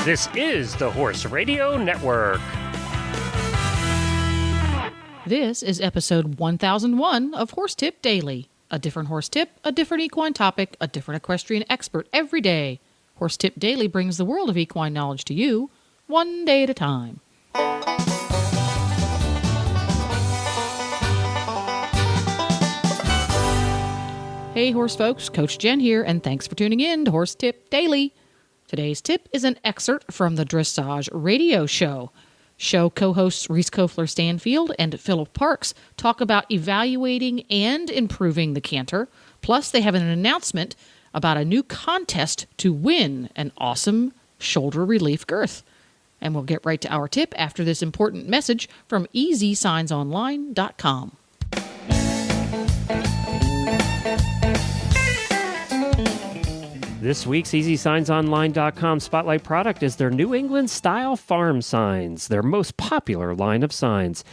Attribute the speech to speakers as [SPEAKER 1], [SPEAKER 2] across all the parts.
[SPEAKER 1] This is the Horse Radio Network.
[SPEAKER 2] This is episode 1001 of Horse Tip Daily. A different horse tip, a different equine topic, a different equestrian expert every day. Horse Tip Daily brings the world of equine knowledge to you, one day at a time. Hey horse folks, Coach Jen here, and thanks for tuning in to Horse Tip Daily. Today's tip is an excerpt from the Dressage Radio Show. Show co-hosts Reese Koffler-Standfield and Philip Parks talk about evaluating and improving the canter. Plus, they have an announcement about a new contest to win an awesome shoulder relief girth. And we'll get right to our tip after this important message from EZSignsOnline.com.
[SPEAKER 1] This week's EZSignsOnline.com spotlight product is their New England Style Farm Signs, their most popular line of signs.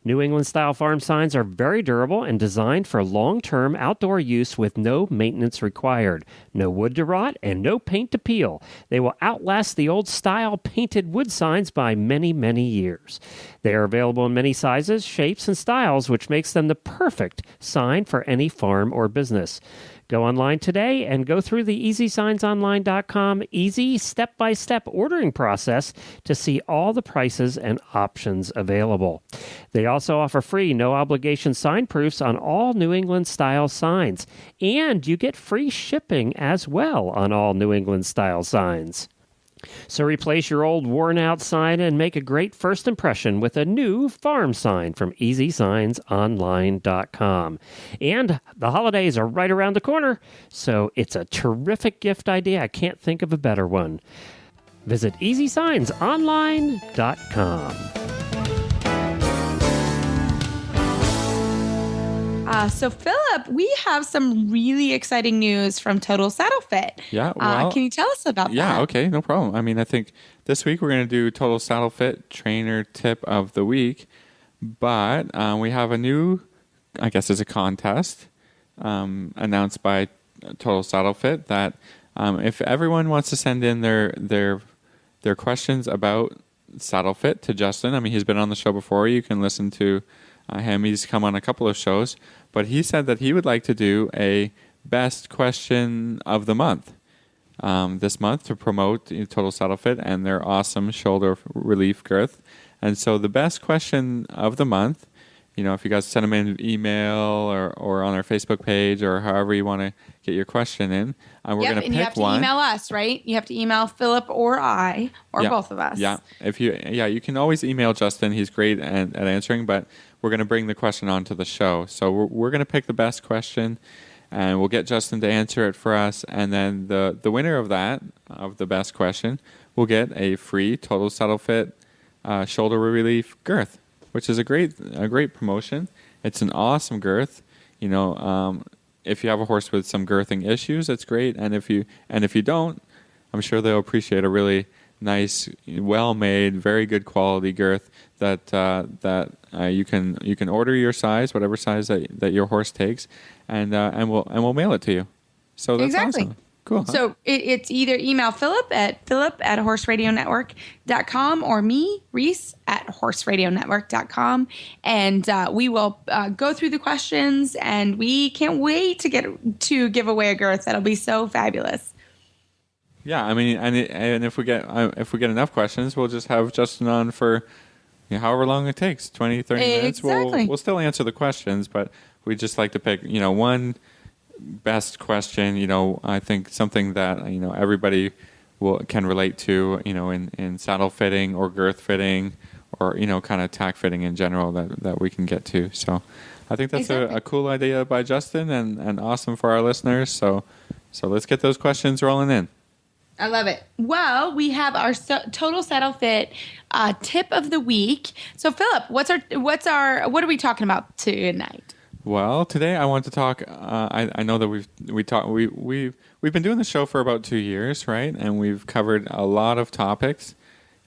[SPEAKER 1] New England Style Farm Signs are very durable and designed for long-term outdoor use with no maintenance required, no wood to rot, and no paint to peel. They will outlast the old style painted wood signs by many, many years. They are available in many sizes, shapes, and styles, which makes them the perfect sign for any farm or business. Go online today and go through the EZSignsOnline.com easy step-by-step ordering process to see all the prices and options available. They also offer free, no-obligation sign proofs on all New England-style signs, and you get free shipping as well on all New England-style signs. So replace your old worn-out sign and make a great first impression with a new farm sign from EZSignsOnline.com. And the holidays are right around the corner, so it's a terrific gift idea. I can't think of a better one. Visit EZSignsOnline.com.
[SPEAKER 3] So, Philip, we have some really exciting news from Total Saddle Fit.
[SPEAKER 4] Yeah, well,
[SPEAKER 3] can you tell us about that?
[SPEAKER 4] Yeah, okay, no problem. I mean, I think this week we're going to do Total Saddle Fit Trainer Tip of the Week, but we have a new, I guess it's a contest announced by Total Saddle Fit that if everyone wants to send in their questions about saddle fit to Justin, I mean, he's been on the show before. You can listen to him. He's come on a couple of shows, but he said that he would like to do a best question of the month this month to promote Total Saddle Fit and their awesome shoulder relief girth. And so the best question of the month, if you guys send them in an email or on our Facebook page or however you want to get your question in, we're going to pick one.
[SPEAKER 3] And you have to email us, right? You have to email Philip or I or both of us.
[SPEAKER 4] Yeah, you can always email Justin. He's great at answering, but we're going to bring the question onto the show. So we're going to pick the best question, and we'll get Justin to answer it for us. And then the winner of the best question, will get a free Total Saddle Fit shoulder relief girth, which is a great promotion. It's an awesome girth. If you have a horse with some girthing issues, it's great. And if you don't, I'm sure they'll appreciate a really nice, well-made, very good quality girth that you can order your size, whatever size that your horse takes, and we'll mail it to you. So that's awesome. Cool. Huh?
[SPEAKER 3] So it's either email Philip at horseradionetwork.com or me, Reese, at horseradionetwork.com. And we will go through the questions, and we can't wait to give away a girth. That'll be so fabulous.
[SPEAKER 4] Yeah, I mean, and if we get enough questions, we'll just have Justin on for however long it takes, 20, 30 minutes.
[SPEAKER 3] Exactly.
[SPEAKER 4] We'll still answer the questions, but we just like to pick one best question. I think something that everybody can relate to. In saddle fitting or girth fitting, or kind of tack fitting in general that we can get to. So I think that's a cool idea by Justin and awesome for our listeners. So let's get those questions rolling in.
[SPEAKER 3] I love it. Well, we have our Total Saddle Fit tip of the week. So, Philip, what are we talking about tonight?
[SPEAKER 4] Well, today I want to talk. I know that we've been doing the show for about 2 years, right? And we've covered a lot of topics.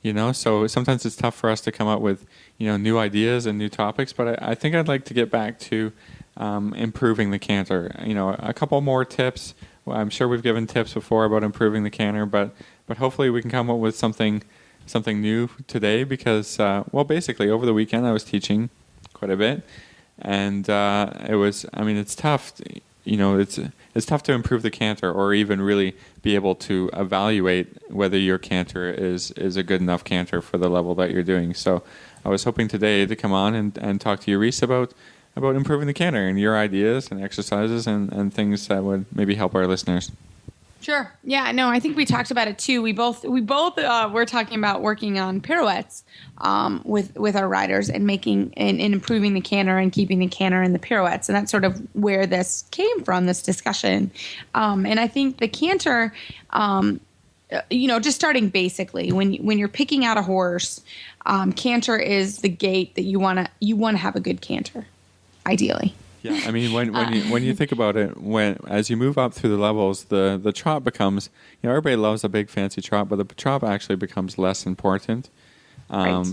[SPEAKER 4] So sometimes it's tough for us to come up with new ideas and new topics. But I think I'd like to get back to improving the canter. A couple more tips. Well, I'm sure we've given tips before about improving the canter, but but hopefully we can come up with something new today because, basically over the weekend I was teaching quite a bit, and it's tough. It's tough to improve the canter or even really be able to evaluate whether your canter is a good enough canter for the level that you're doing. So I was hoping today to come on and talk to you, Reese, about improving the canter and your ideas and exercises and things that would maybe help our listeners.
[SPEAKER 3] Sure. Yeah. No, I think we talked about it too. We both were talking about working on pirouettes with our riders and making and improving the canter and keeping the canter in the pirouettes, and that's sort of where this came from, this discussion. And I think the canter, just starting basically when you're picking out a horse, canter is the gate that you want to have a good canter, ideally.
[SPEAKER 4] Yeah, I mean, when you think about it, as you move up through the levels, the trot becomes, everybody loves a big fancy trot, but the trot actually becomes less important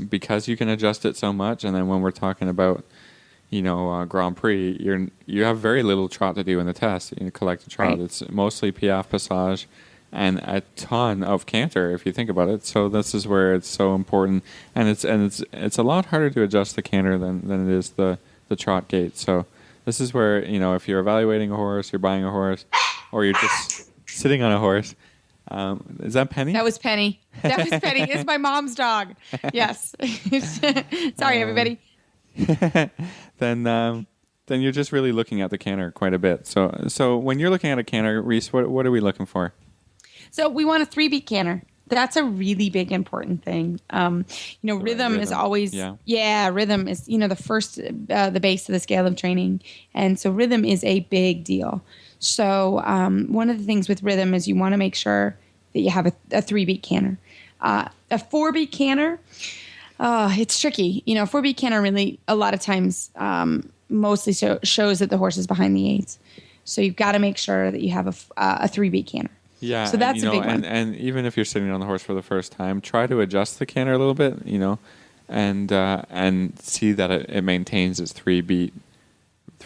[SPEAKER 4] because you can adjust it so much. And then when we're talking about, Grand Prix, you have very little trot to do in the test. Collect a trot. Right. It's mostly piaffe passage and a ton of canter if you think about it. So this is where it's so important, and it's a lot harder to adjust the canter than it is the trot gate. So this is where, if you're evaluating a horse, you're buying a horse, or you're just sitting on a horse. Is that Penny?
[SPEAKER 3] That was Penny. It's my mom's dog. Yes. Sorry, everybody.
[SPEAKER 4] Then you're just really looking at the canter quite a bit. So when you're looking at a canter, Reese, what are we looking for?
[SPEAKER 3] So we want a 3-beat canter. That's a really big, important thing. Rhythm is always, rhythm is, the first, the base of the scale of training. And so rhythm is a big deal. So one of the things with rhythm is you want to make sure that you have a 3-beat canter. A 4-beat canter, it's tricky. A 4-beat canter really, a lot of times, mostly shows that the horse is behind the aids. So you've got to make sure that you have a 3-beat canter.
[SPEAKER 4] Yeah,
[SPEAKER 3] so that's a big one.
[SPEAKER 4] And even if you're sitting on the horse for the first time, try to adjust the canter a little bit, and see that it maintains its 3-beat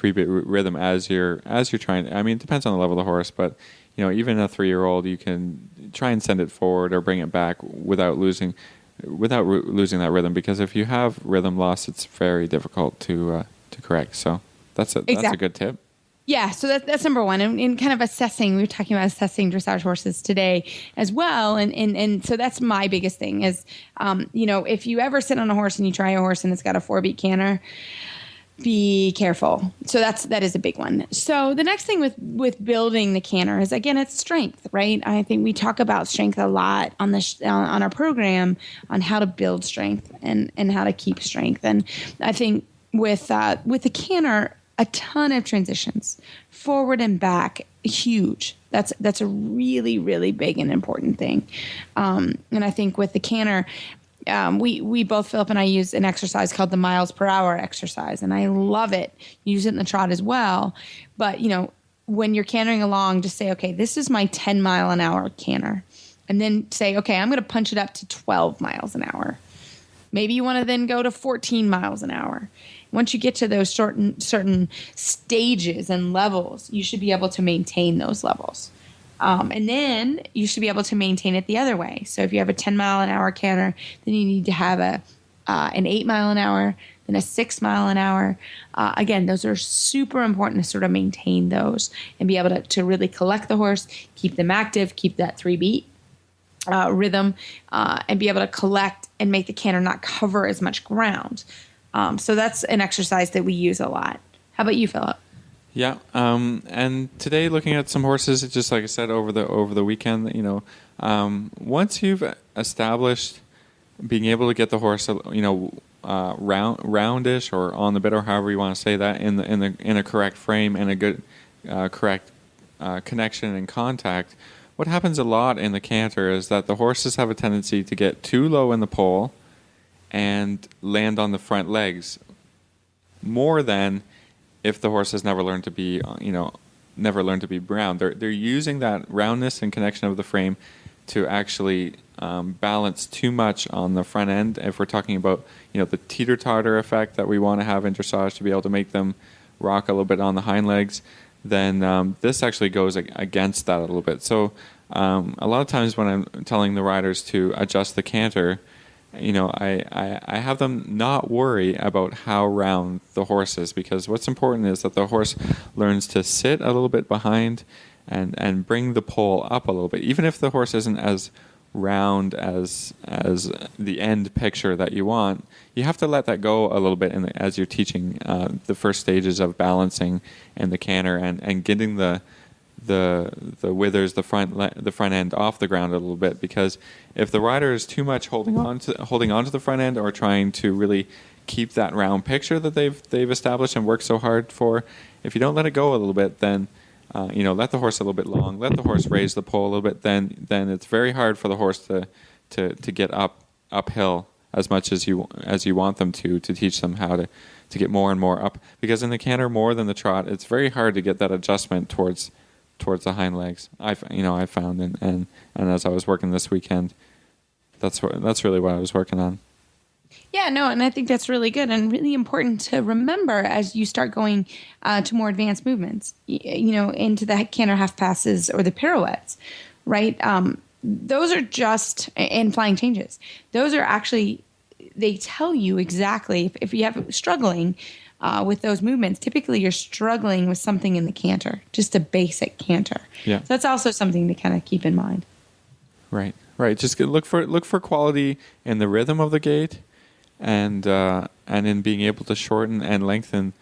[SPEAKER 4] rhythm as you're trying. I mean, it depends on the level of the horse, but even a 3-year-old, you can try and send it forward or bring it back without losing that rhythm, because if you have rhythm loss, it's very difficult to correct. So that's a good tip.
[SPEAKER 3] Yeah, so that's number one. And kind of assessing, we were talking about assessing dressage horses today as well. And so that's my biggest thing is, if you ever sit on a horse and you try a horse and it's got a 4-beat canter, be careful. So that is a big one. So the next thing with building the canter is, again, it's strength, right? I think we talk about strength a lot on our program on how to build strength and how to keep strength. And I think with the canter, a ton of transitions, forward and back, huge. That's a really, really big and important thing. And I think with the canter, we both, Philip and I, use an exercise called the miles per hour exercise, and I love it. Use it in the trot as well. But, when you're cantering along, just say, okay, this is my 10 mile an hour canter. And then say, okay, I'm going to punch it up to 12 miles an hour. Maybe you want to then go to 14 miles an hour. Once you get to those certain stages and levels, you should be able to maintain those levels. And then you should be able to maintain it the other way. So if you have a 10 mile an hour canter, then you need to have an 8 mile an hour, then a 6 mile an hour. Again, those are super important to sort of maintain those and be able to really collect the horse, keep them active, keep that 3-beat rhythm, and be able to collect and make the canter not cover as much ground. So that's an exercise that we use a lot. How about you, Philip?
[SPEAKER 4] Yeah, and today looking at some horses, just like I said over the weekend, once you've established being able to get the horse, roundish or on the bit, or however you want to say that, in a correct frame and a good correct connection and contact, what happens a lot in the canter is that the horses have a tendency to get too low in the pole and land on the front legs more than if the horse has never learned to be round. They're using that roundness and connection of the frame to actually balance too much on the front end. If we're talking about the teeter-totter effect that we want to have in dressage to be able to make them rock a little bit on the hind legs, then this actually goes against that a little bit. So A lot of times when I'm telling the riders to adjust the canter, I have them not worry about how round the horse is, because what's important is that the horse learns to sit a little bit behind and bring the pole up a little bit. Even if the horse isn't as round as the end picture that you want, you have to let that go a little bit as you're teaching the first stages of balancing and the canter and getting the withers, the front end off the ground a little bit, because if the rider is too much holding on to the front end or trying to really keep that round picture that they've established and worked so hard for, if you don't let it go a little bit, then let the horse a little bit long, let the horse raise the pole a little bit, then it's very hard for the horse to get uphill as much as you want them to teach them how to get more and more up, because in the canter more than the trot, it's very hard to get that adjustment towards the hind legs. I found and as I was working this weekend, that's really what I was working on.
[SPEAKER 3] Yeah, no, and I think that's really good and really important to remember as you start going to more advanced movements, into the canter half passes or the pirouettes, right? Those are just, and flying changes. Those are actually, they tell you exactly, if you have struggling with those movements, typically you're struggling with something in the canter, just a basic canter.
[SPEAKER 4] Yeah.
[SPEAKER 3] So that's also something to kind of keep in mind.
[SPEAKER 4] Right. Just look for quality in the rhythm of the gait, and in being able to shorten and lengthen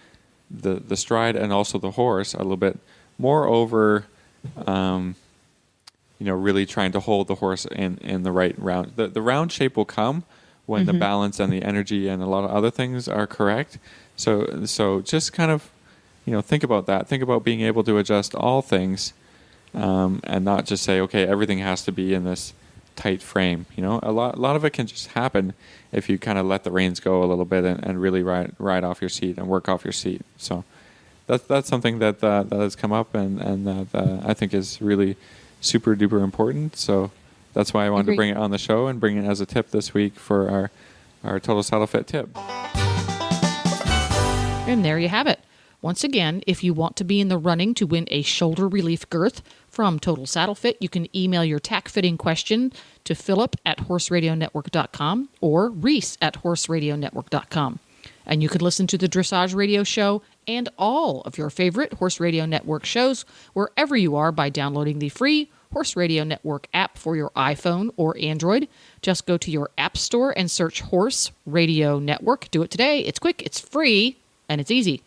[SPEAKER 4] the stride and also the horse a little bit. Moreover, really trying to hold the horse in the right round. The round shape will come when the balance and the energy and a lot of other things are correct. So just kind of, think about that. Think about being able to adjust all things, and not just say, okay, everything has to be in this tight frame. A lot of it can just happen if you kind of let the reins go a little bit and really ride off your seat and work off your seat. So that's something that has come up and that I think is really super duper important. So that's why I wanted to bring it on the show and bring it as a tip this week for our Total Saddle Fit tip.
[SPEAKER 2] And there you have it. Once again, if you want to be in the running to win a shoulder relief girth from Total Saddle Fit, you can email your tack fitting question to philip@horseradionetwork.com or reese@horseradionetwork.com. And you can listen to the Dressage Radio Show and all of your favorite Horse Radio Network shows wherever you are by downloading the free Horse Radio Network app for your iPhone or Android. Just go to your app store and search Horse Radio Network. Do it today. It's quick, it's free, and it's easy.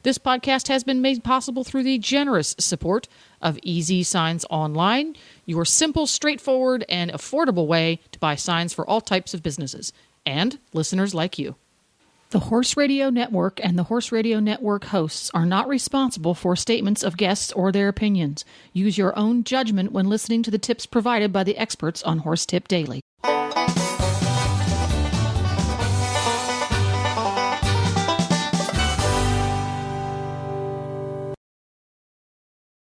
[SPEAKER 2] This podcast has been made possible through the generous support of EZSignsOnline, your simple, straightforward, and affordable way to buy signs for all types of businesses, and listeners like you. The Horse Radio Network and the Horse Radio Network hosts are not responsible for statements of guests or their opinions. Use your own judgment when listening to the tips provided by the experts on Horse Tip Daily.